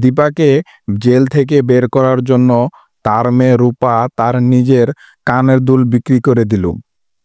দীপাকে jail থেকে বের করার জন্য তার মেয়ে রূপা তার নিজের কানের দুল বিক্রি করে দিল।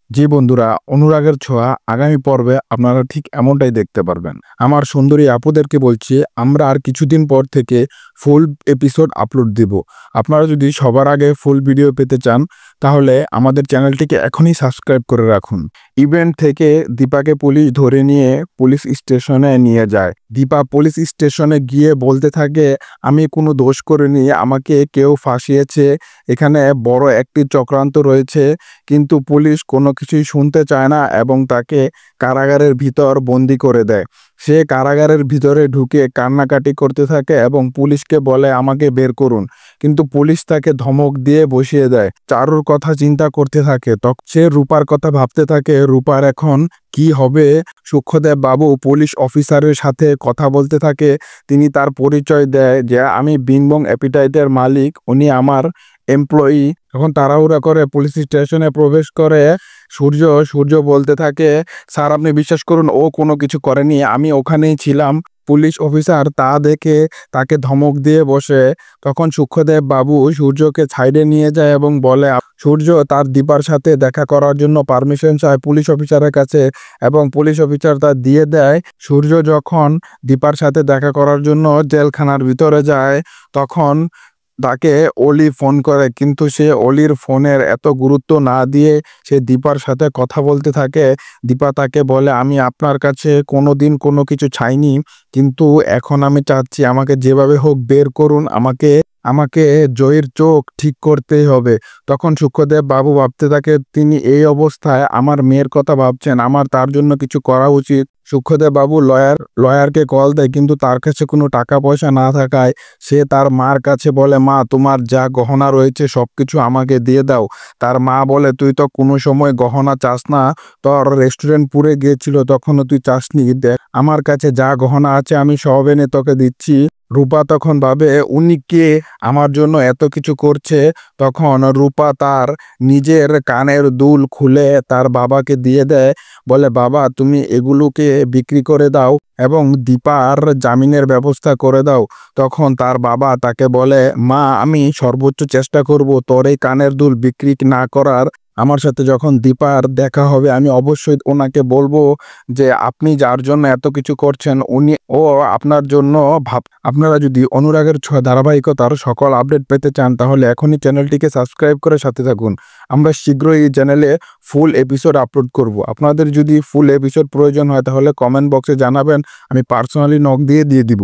জি বন্ধুরা, অনুরাগের ছোঁয়া আগামী পর্বে আপনারা ঠিক এমনটাই দেখতে পারবেন। আমার সুন্দরী আপুদেরকে বলছি, আমরা আর কিছুদিন পর থেকে ফুল এপিসোড আপলোড দিব। আপনারা যদি সবার আগে ফুল ভিডিও পেতে চান তাহলে আমাদের চ্যানেলটিকে এখনই সাবস্ক্রাইব করে রাখুন। ইভেন্ট থেকে দীপাকে পুলিশ ধরে নিয়ে পুলিশ স্টেশনে নিয়ে যায়। দীপা পুলিশ স্টেশনে গিয়ে বলতে থাকে, আমি কোনো দোষ করিনি, আমাকে কেউ ফাঁসিয়েছে, এখানে বড় একটি চক্রান্ত রয়েছে। কিন্তু পুলিশ কোনো কিছুই শুনতে চায় না এবং তাকে কারাগারের ভিতর বন্দি করে দেয়। সে কারাগারের ভিতরে ঢুকে কান্নাকাটি করতে থাকে এবং পুলিশকে বলে আমাকে বের করুন, কিন্তু পুলিশ তাকে ধমক দিয়ে বসিয়ে দেয়। চারুর কথা চিন্তা করতে থাকে, তখন সে রূপার কথা ভাবতে থাকে রূপার এখন কি হবে। সূক্ষ্মদেব বাবু পুলিশ অফিসারের সাথে কথা বলতে থাকে। তিনি তার পরিচয় দেয় যে আমি বিনবং অ্যাপিটাইটের মালিক, উনি আমার এমপ্লয়ি। তখন তাড়াহুড়া করে পুলিশ স্টেশনে প্রবেশ করে সূর্য বলতে থাকে, স্যার আপনি বিশ্বাস করুন ও কোনো কিছু করেনি, আমি ওখানেই ছিলাম। পুলিশ অফিসার তা দেখে তাকে ধমক দিয়ে বসে। তখন সূক্ষ্মদেব বাবু সূর্যকে সাইডে নিয়ে যায় এবং বলে সূর্য তার দীপার সাথে দেখা করার জন্য পারমিশন চায় পুলিশ অফিসারের কাছে এবং পুলিশ অফিসার তা দিয়ে দেয়। সূর্য যখন দীপার সাথে দেখা করার জন্য জেলখানার ভিতরে যায় তখন তাকে অলি ফোন করে, কিন্তু সে অলির ফোনের এত গুরুত্ব না দিয়ে সে দীপার সাথে কথা বলতে থাকে। দীপা তাকে বলে আমি আপনার কাছে কোনোদিন কোনো কিছু চাইনি, কিন্তু এখন আমি চাচ্ছি আমাকে যেভাবে হোক বের করুন, আমাকে জয়ের চোখ ঠিক করতেই হবে। তখন সূক্ষ্মদেব বাবু ভাবতে থাকে, তিনি এই অবস্থায় আমার মেয়ের কথা ভাবছেন, আমার তার জন্য কিছু করা উচিত। সূক্ষ্মদেব বাবু লয়ারকে কল দেয়, কিন্তু তার কাছে কোনো টাকা পয়সা না থাকায় সে তার মার কাছে বলে, মা তোমার যা গহনা রয়েছে সবকিছু আমাকে দিয়ে দাও। তার মা বলে, তুই তো কোনো সময় গহনা চাস না, তোর রেস্টুরেন্ট পুড়ে গিয়েছিল তখনও তুই চাসনি, দেখ আমার কাছে যা গহনা আছে আমি সব এনে তোকে দিচ্ছি। রূপা তখন ভাবে উনি কে, আমার জন্য এত কিছু করছে। তখন রূপা তার নিজের কানের দুল খুলে তার বাবাকে দিয়ে দেয়, বলে বাবা তুমি এগুলোকে বিক্রি করে দাও এবং দীপার জামিনের ব্যবস্থা করে দাও। তখন তার বাবা তাকে বলে, মা আমি সর্বোচ্চ চেষ্টা করব তোর এই কানের দুল বিক্রি না করার। আমার সাথে যখন দীপার দেখা হবে আমি অবশ্যই ওনাকে বলবো যে আপনি যার জন্য এত কিছু করছেন ও আপনার জন্য আপনারা যদি অনুরাগের ছোঁয়া ধারাবাহিকতার সকল আপডেট পেতে চান তাহলে এখনই চ্যানেলটিকে সাবস্ক্রাইব করে সাথে থাকুন। আমরা শীঘ্রই এই চ্যানেলে ফুল এপিসোড আপলোড করব। আপনাদের যদি ফুল এপিসোড প্রয়োজন হয় তাহলে কমেন্ট বক্সে জানাবেন, আমি পার্সোনালি নক দিয়ে দিব।